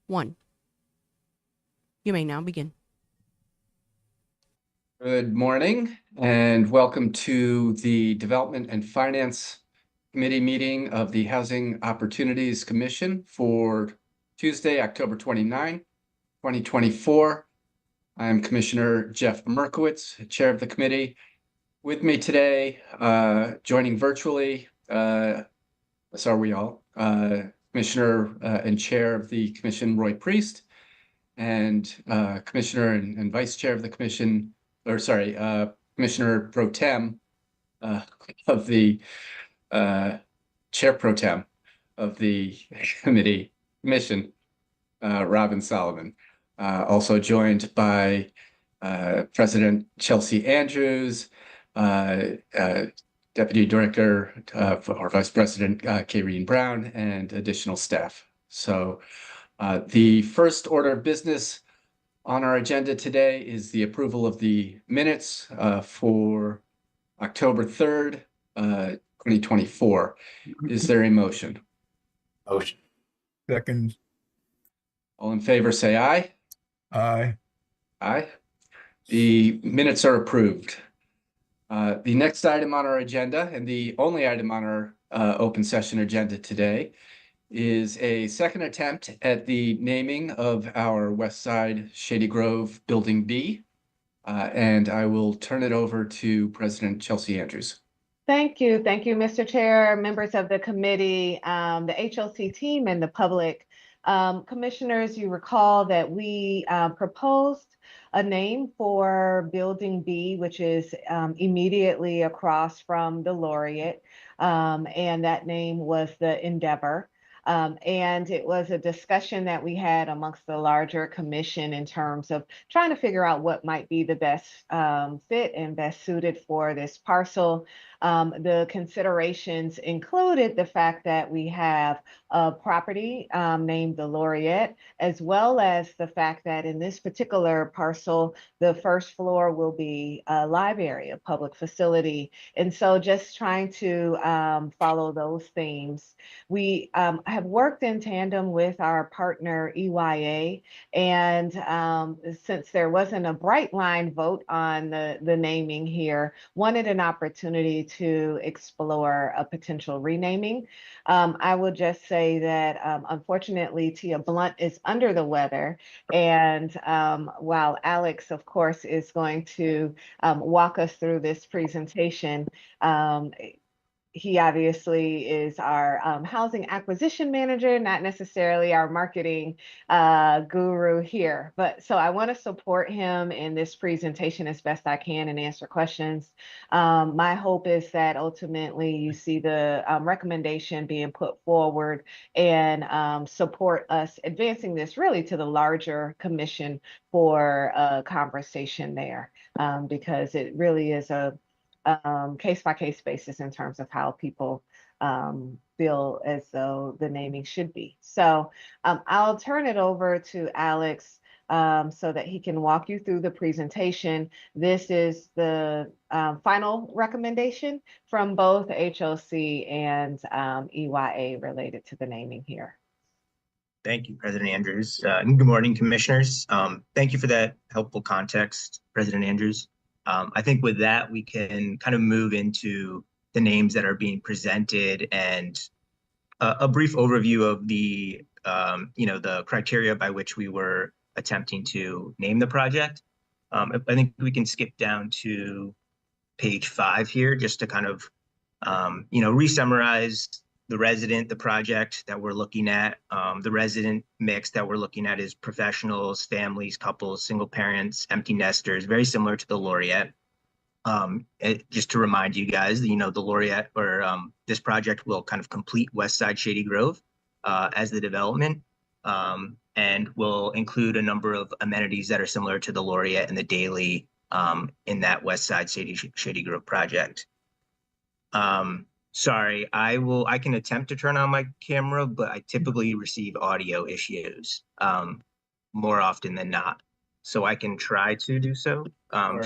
1. You may now begin. Good morning and welcome to the Development and Finance Committee meeting of the Housing Opportunities Commission for Tuesday, October 29, 2024. I am Commissioner Jeff Merkowitz, Chair of the committee. With me today, joining virtually, as are we all, Commissioner and Chair of the Commission, Roy Priest, and Commissioner and Vice Chair of the Commission, Commissioner Pro Tem of the Chair Pro Tem of the commission, Robin Solomon. Also joined by President Chelsea Andrews, Deputy Director or Vice President Kayreen Brown, and additional staff. So the first order of business on our agenda today is the approval of the minutes for October 3rd, 2024. Is there a motion? Motion. Second. All in favor, say aye. Aye. Aye. The minutes are approved. The next item on our agenda, and the only item on our open session agenda today, is a second attempt at the naming of our West Side Shady Grove Building B. And I will turn it over to President Chelsea Andrews. Thank you. Thank you, Mr. Chair, members of the committee, the HOC team, and the public. Commissioners, you recall that we proposed a name for Building B, which is immediately across from the Laureate, and that name was the Endeavor. And it was a discussion that we had amongst the larger commission in terms of trying to figure out what might be the best fit and best suited for this parcel. The considerations included the fact that we have a property named the Laureate, as well as the fact that in this particular parcel, the first floor will be a library, a public facility. And so just trying to follow those themes. We have worked in tandem with our partner EYA, and since there wasn't a bright line vote on the naming here, wanted an opportunity to explore a potential renaming. I will just say that unfortunately Tia Blunt is under the weather, and while Alex, of course, is going to walk us through this presentation, he obviously is our housing acquisition manager, not necessarily our marketing guru here. But so I want to support him in this presentation as best I can and answer questions. My hope is that ultimately you see the recommendation being put forward and support us advancing this really to the larger commission for a conversation there, because it really is a case-by-case basis in terms of how people feel as though the naming should be. So I'll turn it over to Alex so that he can walk you through the presentation. This is the final recommendation from both HOC and EYA related to the naming here. Thank you, President Andrews. And good morning, commissioners. Thank you for that helpful context, President Andrews. I think with that, we can kind of move into the names that are being presented and a brief overview of the, the criteria by which we were attempting to name the project. I think we can skip down to page 5 here just to kind of, re-summarize the project that we're looking at. The resident mix that we're looking at is professionals, families, couples, single parents, empty nesters, very similar to the Laureate. Just to remind you guys, the Laureate or this project will kind of complete West Side Shady Grove as the development, and will include a number of amenities that are similar to the Laureate and the Daily in that West Side Shady Grove project. Sorry, I can attempt to turn on my camera, but I typically receive audio issues more often than not. So I can try to do so. No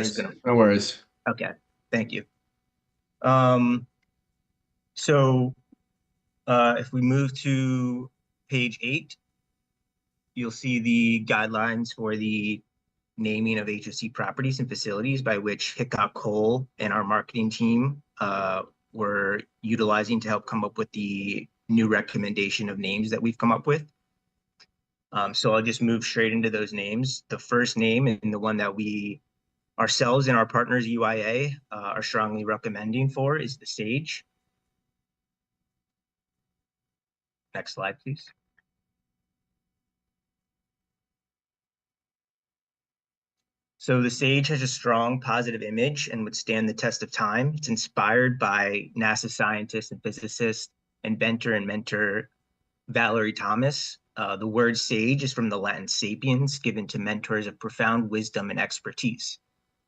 worries. Okay, thank you. So if we move to page 8, you'll see the guidelines for the naming of HOC properties and facilities by which Hickok Cole and our marketing team were utilizing to help come up with the new recommendation of names that we've come up with. So I'll just move straight into those names. The first name, and the one that we ourselves and our partners UIA are strongly recommending for, is the Sage. Next slide, please. So the Sage has a strong positive image and would stand the test of time. It's inspired by NASA scientist and physicist, inventor and mentor Valerie Thomas. The word sage is from the Latin sapiens, given to mentors of profound wisdom and expertise.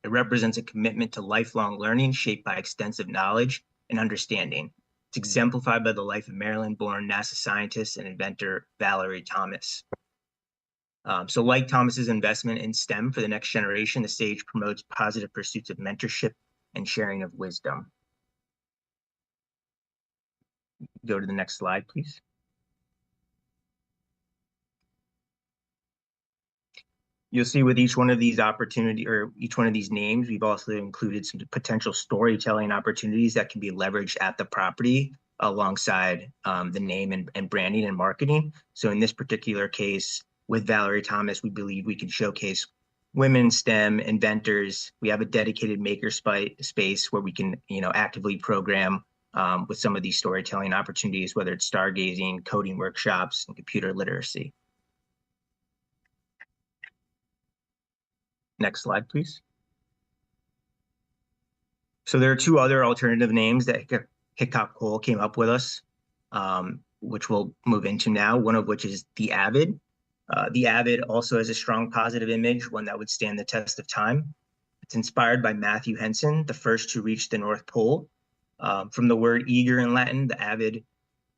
It represents a commitment to lifelong learning shaped by extensive knowledge and understanding. It's exemplified by the life of Maryland-born NASA scientist and inventor Valerie Thomas. So like Thomas's investment in STEM for the next generation, the Sage promotes positive pursuits of mentorship and sharing of wisdom. Go to the next slide, please. You'll see with each one of these each one of these names, we've also included some potential storytelling opportunities that can be leveraged at the property alongside the name and branding and marketing. So in this particular case, with Valerie Thomas, we believe we can showcase women STEM inventors. We have a dedicated maker space where we can, actively program with some of these storytelling opportunities, whether it's stargazing, coding workshops, and computer literacy. Next slide, please. So there are two other alternative names that Hickok Cole came up with us, which we'll move into now, one of which is the Avid. The Avid also has a strong positive image, one that would stand the test of time. It's inspired by Matthew Henson, the first to reach the North Pole. From the word eager in Latin, the Avid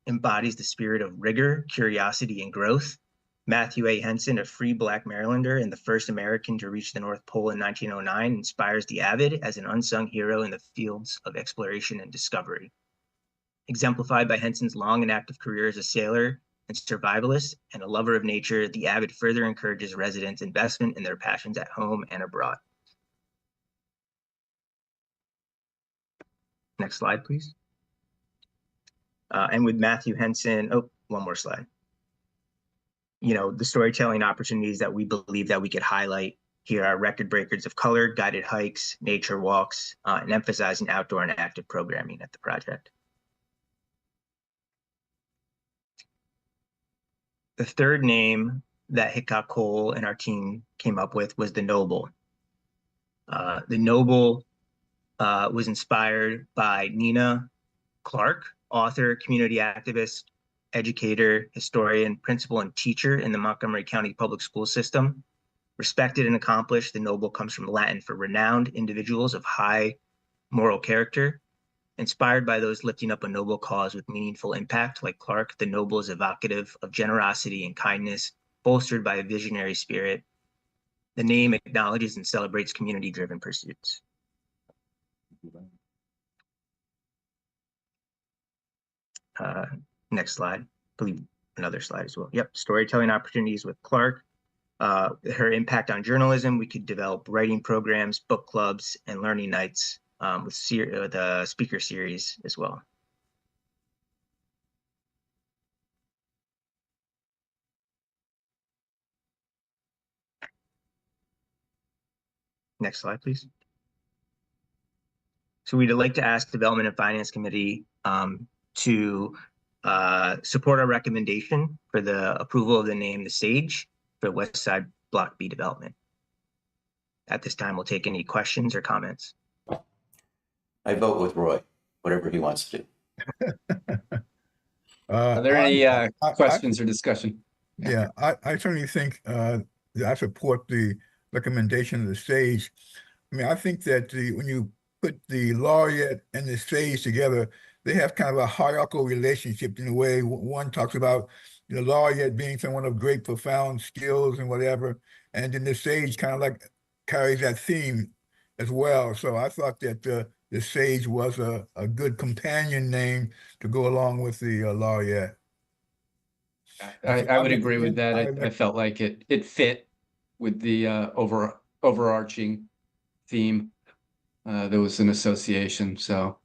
embodies the spirit of rigor, curiosity, and growth. Matthew A. Henson, a free Black Marylander and the first American to reach the North Pole in 1909, inspires the Avid as an unsung hero in the fields of exploration and discovery. Exemplified by Henson's long and active career as a sailor and survivalist and a lover of nature, the Avid further encourages residents' investment in their passions at home and abroad. Next slide, please. And with Matthew Henson, one more slide. The storytelling opportunities that we believe that we could highlight here are record breakers of color, guided hikes, nature walks, and emphasizing outdoor and active programming at the project. The third name that Hickok Cole and our team came up with was the Noble. The Noble was inspired by Nina Clark, author, community activist, educator, historian, principal, and teacher in the Montgomery County Public School System. Respected and accomplished, the Noble comes from Latin for renowned individuals of high moral character. Inspired by those lifting up a noble cause with meaningful impact, like Clark, the Noble is evocative of generosity and kindness, bolstered by a visionary spirit. The name acknowledges and celebrates community-driven pursuits. Next slide, I believe another slide as well. Yep, storytelling opportunities with Clark. Her impact on journalism, we could develop writing programs, book clubs, and learning nights with the speaker series as well. Next slide, please. So we'd like to ask Development and Finance Committee to support our recommendation for the approval of the name The Sage for West Side Block B development. At this time, we'll take any questions or comments. I vote with Roy, whatever he wants to do. Are there any questions or discussion? Yeah, I certainly think I support the recommendation of the Sage. I mean, I think that when you put the laureate and the Sage together, they have kind of a hierarchical relationship in a way. One talks about the laureate being someone of great, profound skills and whatever, and then the Sage kind of like carries that theme as well. So I thought that the Sage was a good companion name to go along with the laureate. I would agree with that. I like- felt like it fit with the overarching theme. There was an association, so.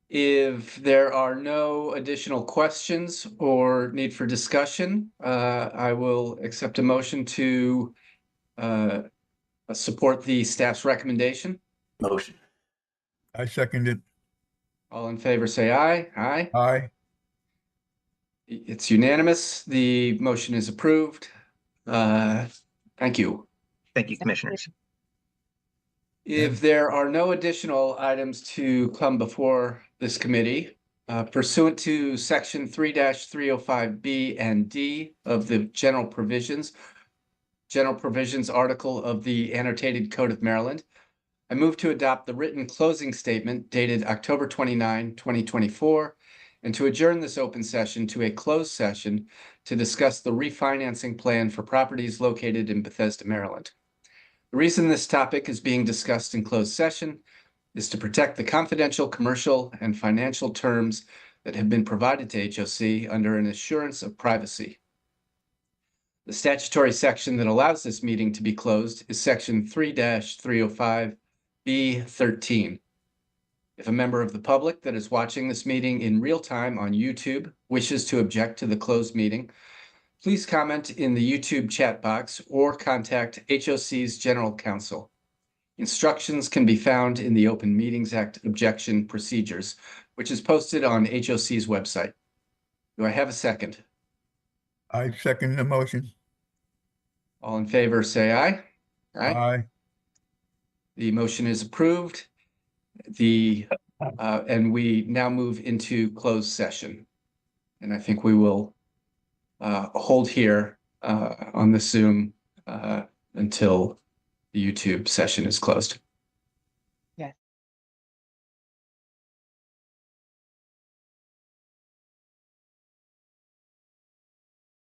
If there are no additional questions or need for discussion, I will accept a motion to support the staff's recommendation. Motion. I second it. All in favor, say aye. Aye. Aye. It's unanimous. The motion is approved. Thank you. Thank you, commissioners. If there are no additional items to come before this committee, pursuant to section 3-305B and D of the general provisions article of the annotated Code of Maryland, I move to adopt the written closing statement dated October 29, 2024, and to adjourn this open session to a closed session to discuss the refinancing plan for properties located in Bethesda, Maryland. The reason this topic is being discussed in closed session is to protect the confidential commercial and financial terms that have been provided to HOC under an assurance of privacy. The statutory section that allows this meeting to be closed is section 3-305B13. If a member of the public that is watching this meeting in real time on YouTube wishes to object to the closed meeting, please comment in the YouTube chat box or contact HOC's General Counsel. Instructions can be found in the Open Meetings Act objection procedures, which is posted on HOC's website. Do I have a second? I second the motion. All in favor, say aye. Aye. The motion is approved. And we now move into closed session. And I think we will hold here on the Zoom until the YouTube session is closed.